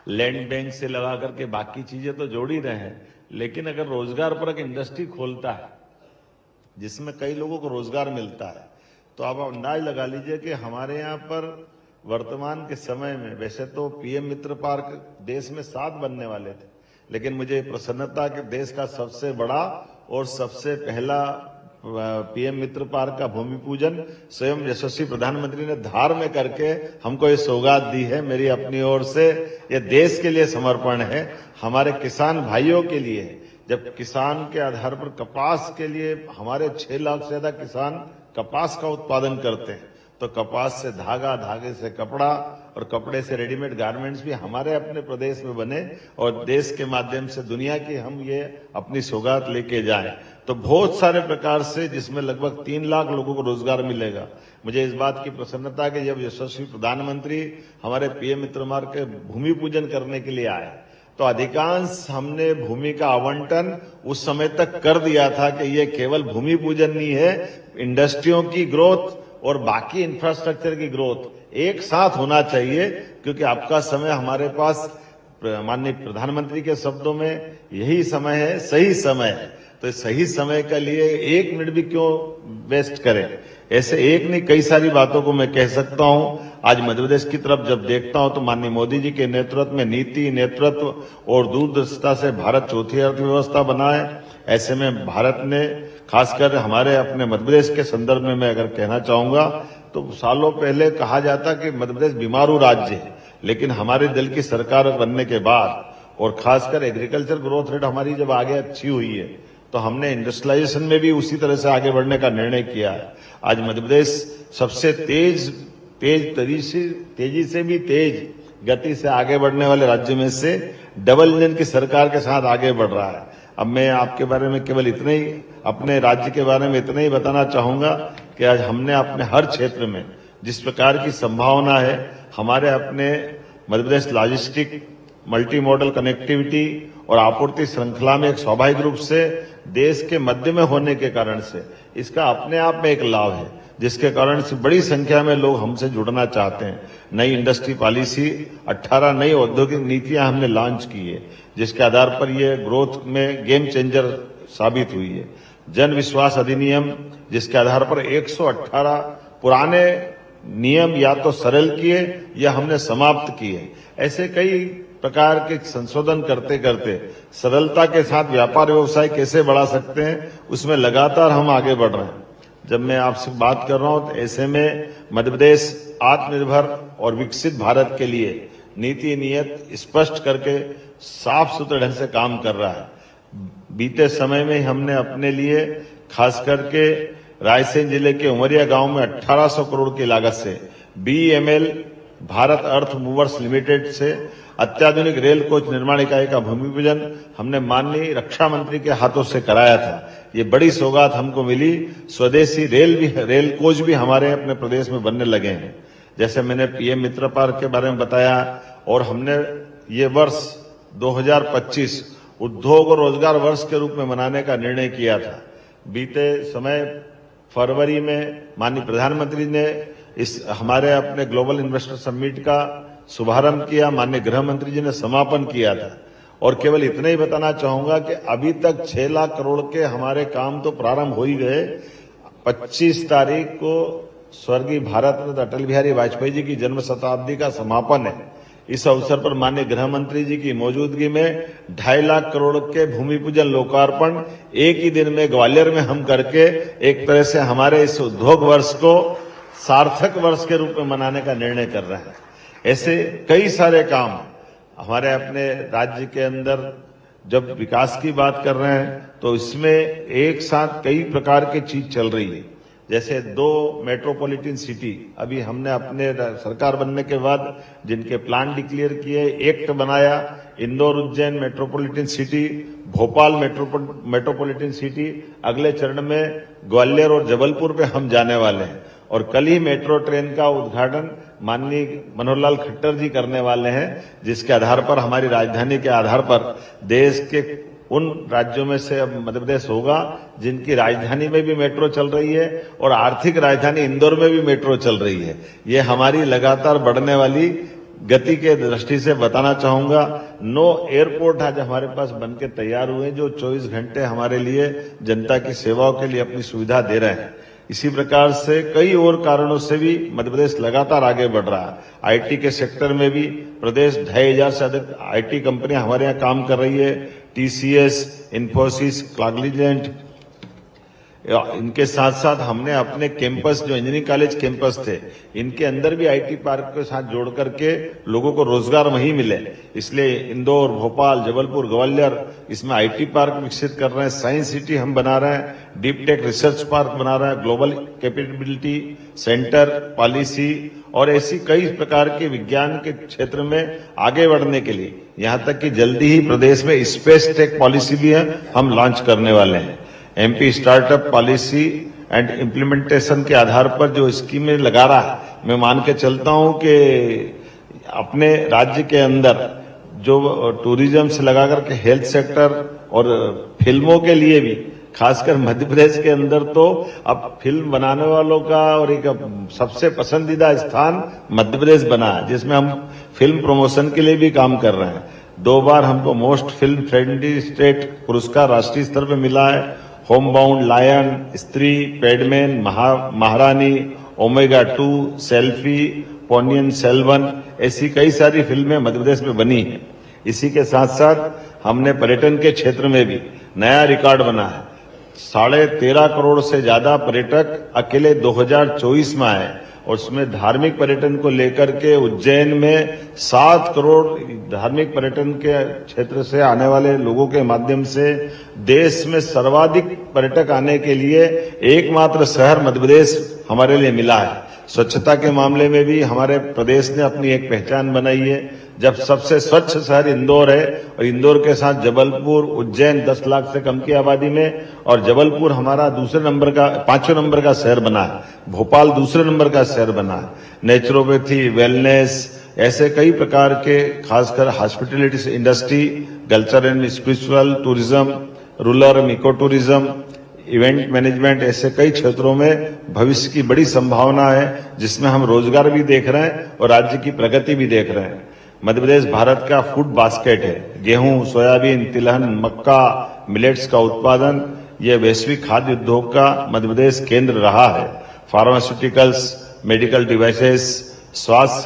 Land bank से लगा करके बाकी चीजें तो जोड़ ही रहे हैं, लेकिन अगर रोजगार पर एक इंडस्ट्री खोलता है जिसमें कई लोगों को रोजगार मिलता है, तो आप अंदाज लगा लीजिए कि हमारे यहाँ पर वर्तमान के समय में वैसे तो पीएम मित्र पार्क देश में 7 बनने वाले थे, लेकिन मुझे प्रसन्नता कि देश का सबसे बड़ा और सबसे पहला पीएम मित्र पार्क का भूमि पूजन स्वयं यशस्वी प्रधानमंत्री ने धार में करके हमको ये सौगात दी है। मेरी अपनी ओर से ये देश के लिए समर्पण है, हमारे किसान भाइयों के लिए है। जब किसान के आधार पर कपास के लिए हमारे 6 लाख से ज्यादा किसान कपास का उत्पादन करते हैं, तो कपास से धागा, धागे से कपड़ा और कपड़े से रेडीमेड गारमेंट्स भी हमारे अपने प्रदेश में बने और देश के माध्यम से दुनिया की हम ये अपनी सौगात लेके जाएं। तो बहुत सारे प्रकार से जिसमें लगभग 3 लाख लोगों को रोजगार मिलेगा। मुझे इस बात की प्रसन्नता कि जब यशस्वी प्रधानमंत्री हमारे पीएम मित्र मार्ग के भूमि पूजन करने के लिए आए, तो अधिकांश हमने भूमि का आवंटन उस समय तक कर दिया था कि ये केवल भूमि पूजन नहीं है, इंडस्ट्रियों की ग्रोथ और बाकी इंफ्रास्ट्रक्चर की ग्रोथ एक साथ होना चाहिए, क्योंकि आपका समय हमारे पास माननीय प्रधानमंत्री के शब्दों में यही समय है, सही समय है। तो सही समय के लिए 1 मिनट भी क्यों वेस्ट करें। ऐसे एक नहीं, कई सारी बातों को मैं कह सकता हूं। आज मध्य प्रदेश की तरफ जब देखता हूं तो माननीय मोदी जी के नेतृत्व में नीति, नेतृत्व और दूरदर्शिता से भारत चौथी अर्थव्यवस्था बना है। ऐसे में भारत ने खासकर हमारे अपने मध्य प्रदेश के संदर्भ में मैं अगर कहना चाहूंगा तो सालों पहले कहा जाता कि मध्य प्रदेश बीमारू राज्य है, लेकिन हमारे दल की सरकार बनने के बाद और खासकर एग्रीकल्चर ग्रोथ रेट हमारी जब आगे अच्छी हुई है, तो हमने इंडस्ट्रियलाइजेशन में भी उसी तरह से आगे बढ़ने का निर्णय किया है। आज मध्य प्रदेश सबसे तेजी से भी तेज गति से आगे बढ़ने वाले राज्यों में से डबल इंजन की सरकार के साथ आगे बढ़ रहा है। अब मैं आपके बारे में केवल इतना ही, अपने राज्य के बारे में इतना ही बताना चाहूंगा कि आज हमने अपने हर क्षेत्र में जिस प्रकार की संभावना है, हमारे अपने Madhya Pradesh logistic, multi modal connectivity और आपूर्ति श्रृंखला में एक स्वाभाविक रूप से देश के मध्य में होने के कारण से इसका अपने आप में एक लाभ है, जिसके कारण से बड़ी संख्या में लोग हमसे जुड़ना चाहते हैं। नई इंडस्ट्री पॉलिसी, 18 नई औद्योगिक नीतियां हमने लॉन्च की है, जिसके आधार पर ये ग्रोथ में गेम चेंजर साबित हुई है। जन विश्वास अधिनियम, जिसके आधार पर 118 पुराने नियम या तो सरल किए या हमने समाप्त किए। ऐसे कई प्रकार के संशोधन करते करते सरलता के साथ व्यापार व्यवसाय कैसे बढ़ा सकते हैं, उसमें लगातार हम आगे बढ़ रहे हैं। जब मैं आपसे बात कर रहा हूं तो ऐसे में मध्य प्रदेश आत्मनिर्भर और विकसित भारत के लिए नीति नियत स्पष्ट करके साफ सुथरे ढंग से काम कर रहा है। बीते समय में हमने अपने लिए खास करके रायसेन जिले के उमरिया गांव में 1800 करोड़ की लागत से BEML भारत अर्थ मूवर्स लिमिटेड से अत्याधुनिक रेल कोच निर्माण इकाई का भूमि पूजन हमने माननीय रक्षा मंत्री के हाथों से कराया था। ये बड़ी सौगात हमको मिली। स्वदेशी रेल कोच भी हमारे अपने प्रदेश में बनने लगे हैं। जैसे मैंने पीएम मित्र पार्क के बारे में बताया, और हमने ये वर्ष 2025 उद्योग और रोजगार वर्ष के रूप में मनाने का निर्णय किया था। बीते समय फरवरी में माननीय प्रधानमंत्री ने इस हमारे अपने ग्लोबल इन्वेस्टर समिट का शुभारंभ किया, माननीय गृह मंत्री जी ने समापन किया था। और केवल इतना ही बताना चाहूंगा कि अभी तक 6 लाख करोड़ के हमारे काम तो प्रारंभ हो ही गए। 25 तारीख को स्वर्गीय भारत रत्न अटल बिहारी वाजपेयी जी की जन्म शताब्दी का समापन है। इस अवसर पर माननीय गृह मंत्री जी की मौजूदगी में 2.5 लाख करोड़ के भूमि पूजन लोकार्पण एक ही दिन में ग्वालियर में हम करके एक तरह से हमारे इस उद्योग वर्ष को सार्थक वर्ष के रूप में मनाने का निर्णय कर रहे हैं। ऐसे कई सारे काम हमारे अपने राज्य के अंदर जब विकास की बात कर रहे हैं तो इसमें एक साथ कई प्रकार की चीज चल रही है। जैसे 2 मेट्रोपॉलिटन सिटी अभी हमने अपने सरकार बनने के बाद जिनके प्लान डिक्लेयर किए, एक्ट बनाया, Indore Ujjain metropolitan city, Bhopal metropolitan city, अगले चरण में ग्वालियर और जबलपुर पे हम जाने वाले हैं। और कल ही मेट्रो ट्रेन का उद्घाटन माननीय मनोहर लाल खट्टर जी करने वाले हैं, जिसके आधार पर हमारी राजधानी के आधार पर देश के उन राज्यों में से अब मध्य प्रदेश होगा जिनकी राजधानी में भी मेट्रो चल रही है और आर्थिक राजधानी इंदौर में भी मेट्रो चल रही है। ये हमारी लगातार बढ़ने वाली गति के दृष्टि से बताना चाहूंगा, 9 एयरपोर्ट आज हमारे पास बनके तैयार हुए जो 24 घंटे हमारे लिए जनता की सेवाओं के लिए अपनी सुविधा दे रहे हैं। इसी प्रकार से कई और कारणों से भी मध्य प्रदेश लगातार आगे बढ़ रहा है। आईटी के सेक्टर में भी प्रदेश 2500 से अधिक आईटी कंपनियां हमारे यहाँ काम कर रही है। टीसीएस, इन्फोसिस, कॉग्निजेंट, इनके साथ साथ हमने अपने कैंपस जो इंजीनियरिंग कॉलेज कैंपस थे, इनके अंदर भी आईटी पार्क के साथ जोड़ करके लोगों को रोजगार वहीं मिले। इसलिए इंदौर, भोपाल, जबलपुर, ग्वालियर इसमें आईटी पार्क विकसित कर रहे हैं। साइंस सिटी हम बना रहे हैं, डीप टेक रिसर्च पार्क बना रहे हैं, ग्लोबल कैपेबिलिटी सेंटर, पॉलिसी और ऐसी कई प्रकार के विज्ञान के क्षेत्र में आगे बढ़ने के लिए, यहां तक कि जल्दी ही प्रदेश में स्पेस टेक पॉलिसी भी है, हम लॉन्च करने वाले हैं। MP startup policy and implementation के आधार पर जो स्कीमें लगा रहा है, मैं मान के चलता हूं कि अपने राज्य के अंदर जो टूरिज्म से लगा करके हेल्थ सेक्टर और फिल्मों के लिए भी, खासकर मध्य प्रदेश के अंदर तो अब फिल्म बनाने वालों का और एक सबसे पसंदीदा स्थान मध्य प्रदेश बना है, जिसमें हम फिल्म प्रमोशन के लिए भी काम कर रहे हैं। 2 बार हमको मोस्ट फिल्म फ्रेंडली स्टेट पुरस्कार राष्ट्रीय स्तर पर मिला है। होम बाउंड, लायन, स्त्री, पैडमैन, महारानी, ओमेगा 2, सेल्फी, पोनियन सेल्वन ऐसी कई सारी फिल्में मध्य प्रदेश में बनी हैं। इसी के साथ साथ हमने पर्यटन के क्षेत्र में भी नया रिकॉर्ड बना है। 13.5 करोड़ से ज्यादा पर्यटक अकेले 2024 में आए और उसमें धार्मिक पर्यटन को लेकर के उज्जैन में 7 करोड़ धार्मिक पर्यटन के क्षेत्र से आने वाले लोगों के माध्यम से देश में सर्वाधिक पर्यटक आने के लिए एकमात्र शहर मध्य प्रदेश हमारे लिए मिला है। स्वच्छता के मामले में भी हमारे प्रदेश ने अपनी एक पहचान बनाई है। जब सबसे स्वच्छ शहर इंदौर है और इंदौर के साथ जबलपुर, उज्जैन 10 लाख से कम की आबादी में, और जबलपुर हमारा 5वें नंबर का शहर बना है। भोपाल दूसरे नंबर का शहर बना है। नेचुरोपैथी, वेलनेस ऐसे कई प्रकार के, खासकर hospitality industry, culture and spiritual tourism, rural eco tourism, event management ऐसे कई क्षेत्रों में भविष्य की बड़ी संभावना है, जिसमें हम रोजगार भी देख रहे हैं और राज्य की प्रगति भी देख रहे हैं। मध्य प्रदेश भारत का फूड बास्केट है। गेहूं, सोयाबीन, तिलहन, मक्का, मिलेट्स का उत्पादन, यह वैश्विक खाद्य उद्योग का मध्य प्रदेश केंद्र रहा है। फार्मास्यूटिकल्स, मेडिकल डिवाइसेस, स्वास्थ्य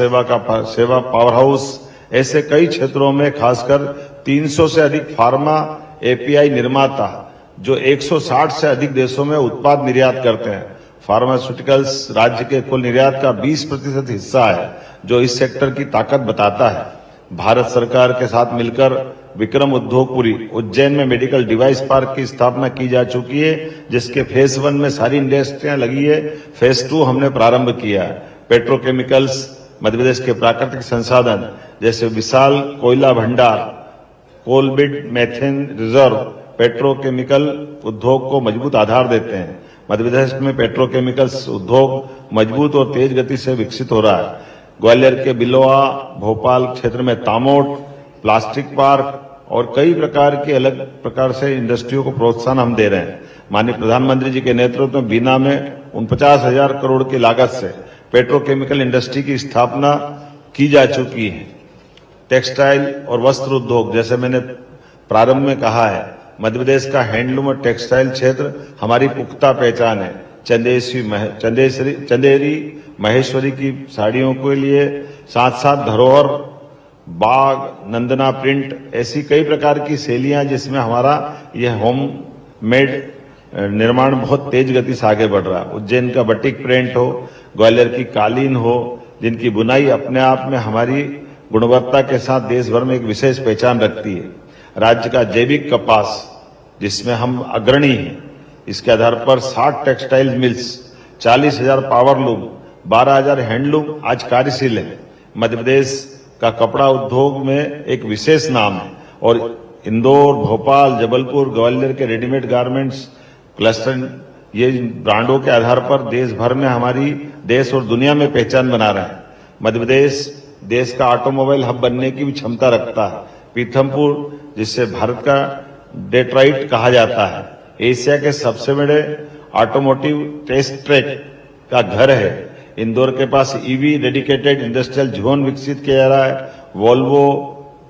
सेवा पावर हाउस ऐसे कई क्षेत्रों में, खासकर 300 से अधिक फार्मा एपीआई निर्माता जो 160 से अधिक देशों में उत्पाद निर्यात करते हैं। फार्मास्यूटिकल्स राज्य के कुल निर्यात का 20% हिस्सा है, जो इस सेक्टर की ताकत बताता है। भारत सरकार के साथ मिलकर विक्रम उद्योगपुरी उज्जैन में मेडिकल डिवाइस पार्क की स्थापना की जा चुकी है, जिसके फेज 1 में सारी इंडस्ट्रियां लगी है। फेज 2 हमने प्रारंभ किया है। पेट्रोकेमिकल्स, मध्य प्रदेश के प्राकृतिक संसाधन जैसे विशाल कोयला भंडार, कोलबिड मैथेन रिजर्व पेट्रोकेमिकल उद्योग को मजबूत आधार देते हैं। मध्य प्रदेश में पेट्रोकेमिकल्स उद्योग मजबूत और तेज गति से विकसित हो रहा है। ग्वालियर के बिलोआ, भोपाल क्षेत्र में तामोट, प्लास्टिक पार्क और कई प्रकार के अलग प्रकार से इंडस्ट्रियों को प्रोत्साहन हम दे रहे हैं। माननीय प्रधानमंत्री जी के नेतृत्व में बीना में 49,000 करोड़ की लागत से पेट्रोकेमिकल इंडस्ट्री की स्थापना की जा चुकी है। टेक्सटाइल और वस्त्र उद्योग, जैसे मैंने प्रारंभ में कहा है, मध्य प्रदेश का हैंडलूम और टेक्सटाइल क्षेत्र हमारी पुख्ता पहचान है। चंदेरी महेश्वरी की साड़ियों के लिए साथ साथ धरोहर, बाग, नंदना प्रिंट ऐसी कई प्रकार की शैलियां, जिसमें हमारा यह होम मेड निर्माण बहुत तेज गति से आगे बढ़ रहा है। उज्जैन का बटिक प्रिंट हो, ग्वालियर की कालीन हो, जिनकी बुनाई अपने आप में हमारी गुणवत्ता के साथ देश भर में एक विशेष पहचान रखती है। राज्य का जैविक कपास, जिसमें हम अग्रणी हैं, इसके आधार पर 60 टेक्सटाइल मिल्स, 40,000 पावरलूम, 12,000 हैंडलूम आज कार्यशील है। मध्य प्रदेश का कपड़ा उद्योग में एक विशेष नाम है और इंदौर, भोपाल, जबलपुर, ग्वालियर के रेडीमेड गारमेंट्स क्लस्टर ये ब्रांडों के आधार पर देश भर में हमारी देश और दुनिया में पहचान बना रहे हैं। मध्य प्रदेश देश का ऑटोमोबाइल हब बनने की भी क्षमता रखता है। पीथमपुर, जिसे भारत का डेट्रॉइट कहा जाता है, एशिया के सबसे बड़े ऑटोमोटिव टेस्ट ट्रैक का घर है। इंदौर के पास ईवी डेडिकेटेड इंडस्ट्रियल जोन विकसित किया जा रहा है। वोल्वो,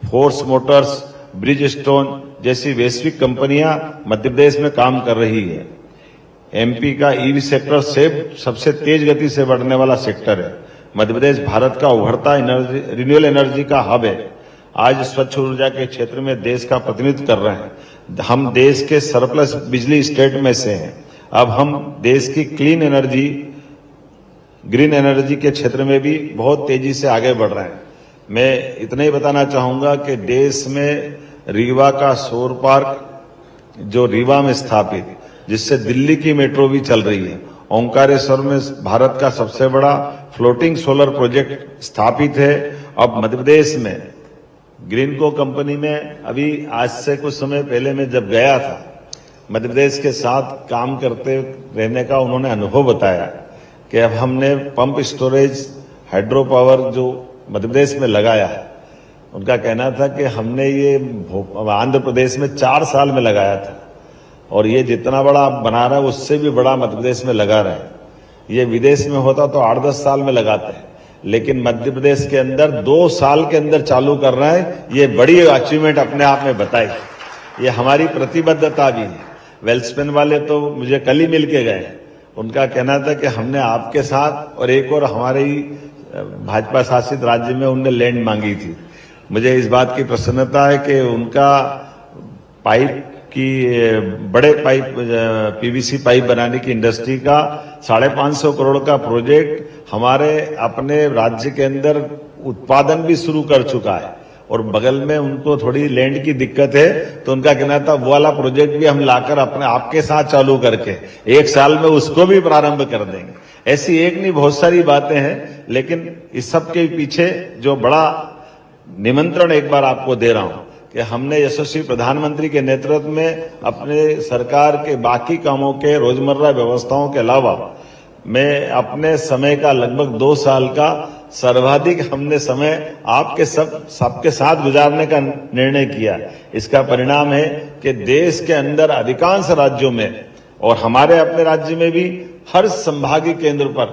फोर्स मोटर्स, ब्रिजस्टोन जैसी वैश्विक कंपनियां मध्य प्रदेश में काम कर रही है। एमपी का ईवी सेक्टर सबसे तेज गति से बढ़ने वाला सेक्टर है। मध्य प्रदेश भारत का उभरता रिन्यूएबल एनर्जी का हब है। आज स्वच्छ ऊर्जा के क्षेत्र में देश का प्रतिनिधित्व कर रहे हैं। हम देश के सरप्लस बिजली स्टेट में से हैं। अब हम देश की क्लीन एनर्जी, ग्रीन एनर्जी के क्षेत्र में भी बहुत तेजी से आगे बढ़ रहे हैं। मैं इतना ही बताना चाहूंगा कि देश में रीवा का सौर पार्क, जो रीवा में स्थापित, जिससे दिल्ली की मेट्रो भी चल रही है। ओंकारेश्वर में भारत का सबसे बड़ा फ्लोटिंग सोलर प्रोजेक्ट स्थापित है। अब मध्य प्रदेश में ग्रीनको कंपनी में अभी आज से कुछ समय पहले मैं जब गया था, मध्य प्रदेश के साथ काम करते रहने का उन्होंने अनुभव बताया कि अब हमने पंप स्टोरेज हाइड्रो पावर जो मध्य प्रदेश में लगाया है, उनका कहना था कि हमने ये आंध्र प्रदेश में 4 साल में लगाया था और ये जितना बड़ा बना रहा है उससे भी बड़ा मध्य प्रदेश में लगा रहे हैं। ये विदेश में होता तो 8-10 साल में लगाते हैं, लेकिन मध्य प्रदेश के अंदर 2 साल के अंदर चालू कर रहा है। ये बड़ी अचीवमेंट अपने आप में बताई। ये हमारी प्रतिबद्धता भी है। वेल्सपेन वाले तो मुझे कल ही मिल के गए। उनका कहना था कि हमने आपके साथ और एक और हमारे ही भाजपा शासित राज्य में उनने लैंड मांगी थी। मुझे इस बात की प्रसन्नता है कि उनका पाइप की बड़े पाइप पीवीसी पाइप बनाने की इंडस्ट्री का 550 करोड़ का प्रोजेक्ट हमारे अपने राज्य के अंदर उत्पादन भी शुरू कर चुका है। और बगल में उनको थोड़ी लैंड की दिक्कत है, तो उनका कहना था वो वाला प्रोजेक्ट भी हम लाकर अपने आपके साथ चालू करके 1 साल में उसको भी प्रारंभ कर देंगे। ऐसी एक नहीं बहुत सारी बातें हैं, लेकिन इस सब के पीछे जो बड़ा निमंत्रण एक बार आपको दे रहा हूं कि हमने यशस्वी प्रधानमंत्री के नेतृत्व में अपने सरकार के बाकी कामों के रोजमर्रा व्यवस्थाओं के अलावा मैं अपने समय का लगभग 2 साल का सर्वाधिक हमने समय आपके सबके साथ गुजारने का निर्णय किया। इसका परिणाम है कि देश के अंदर अधिकांश राज्यों में और हमारे अपने राज्य में भी हर संभागीय केंद्र पर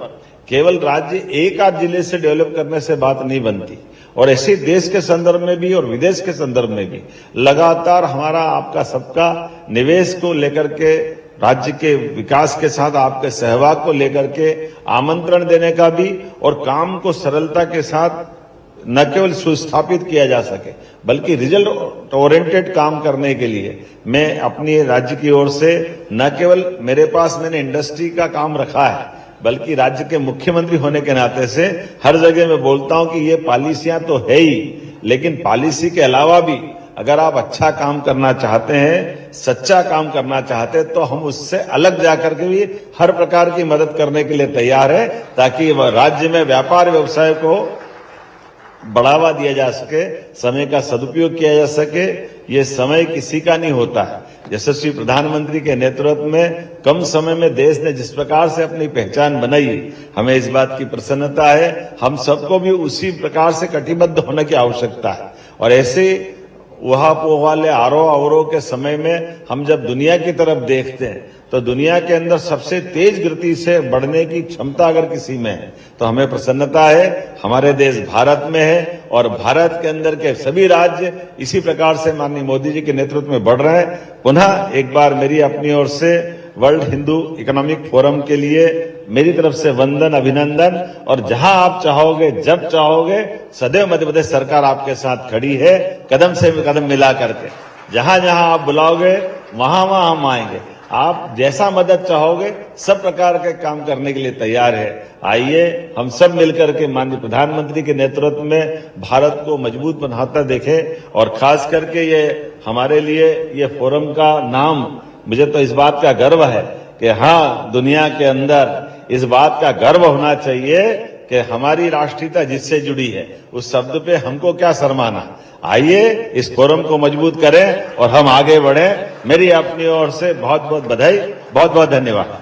केवल राज्य एक आध जिले से डेवलप करने से बात नहीं बनती। और ऐसे देश के संदर्भ में भी और विदेश के संदर्भ में भी लगातार हमारा आपका सबका निवेश को लेकर के, राज्य के विकास के साथ आपके सहभाग को लेकर के आमंत्रण देने का भी और काम को सरलता के साथ न केवल सुस्थापित किया जा सके बल्कि रिजल्ट ओरिएंटेड काम करने के लिए मैं अपनी राज्य की ओर से न केवल मेरे पास मैंने इंडस्ट्री का काम रखा है, बल्कि राज्य के मुख्यमंत्री होने के नाते से हर जगह मैं बोलता हूं कि ये पॉलिसियां तो है ही, लेकिन पॉलिसी के अलावा भी अगर आप अच्छा काम करना चाहते हैं, सच्चा काम करना चाहते हैं, तो हम उससे अलग जाकर के भी हर प्रकार की मदद करने के लिए तैयार है, ताकि राज्य में व्यापार व्यवसाय को बढ़ावा दिया जा सके, समय का सदुपयोग किया जा सके। ये समय किसी का नहीं होता है। यशस्वी प्रधानमंत्री के नेतृत्व में कम समय में देश ने जिस प्रकार से अपनी पहचान बनाई, हमें इस बात की प्रसन्नता है। हम सबको भी उसी प्रकार से कटिबद्ध होने की आवश्यकता है। और ऐसे उहापोह वाले आरोह अवरोह के समय में हम जब दुनिया की तरफ देखते हैं तो दुनिया के अंदर सबसे तेज गति से बढ़ने की क्षमता अगर किसी में है तो हमें प्रसन्नता है। हमारे देश भारत में है और भारत के अंदर के सभी राज्य इसी प्रकार से माननीय मोदी जी के नेतृत्व में बढ़ रहे हैं। पुनः एक बार मेरी अपनी ओर से वर्ल्ड हिंदू इकोनॉमिक फोरम के लिए मेरी तरफ से वंदन, अभिनंदन। और जहां आप चाहोगे, जब चाहोगे, सदैव मध्य प्रदेश सरकार आपके साथ खड़ी है, कदम से कदम मिला करके। जहां जहां आप बुलाओगे वहां वहां हम आएंगे। आप जैसा मदद चाहोगे सब प्रकार के काम करने के लिए तैयार है। आइए हम सब मिलकर के माननीय प्रधानमंत्री के नेतृत्व में भारत को मजबूत बनाता देखें। और खास करके ये हमारे लिए ये फोरम का नाम, मुझे तो इस बात का गर्व है कि हाँ, दुनिया के अंदर इस बात का गर्व होना चाहिए कि हमारी राष्ट्रीयता जिससे जुड़ी है उस शब्द पे हमको क्या शर्माना। आइए इस फोरम को मजबूत करें और हम आगे बढ़ें। मेरी अपनी ओर से बहुत बहुत बधाई, बहुत बहुत धन्यवाद।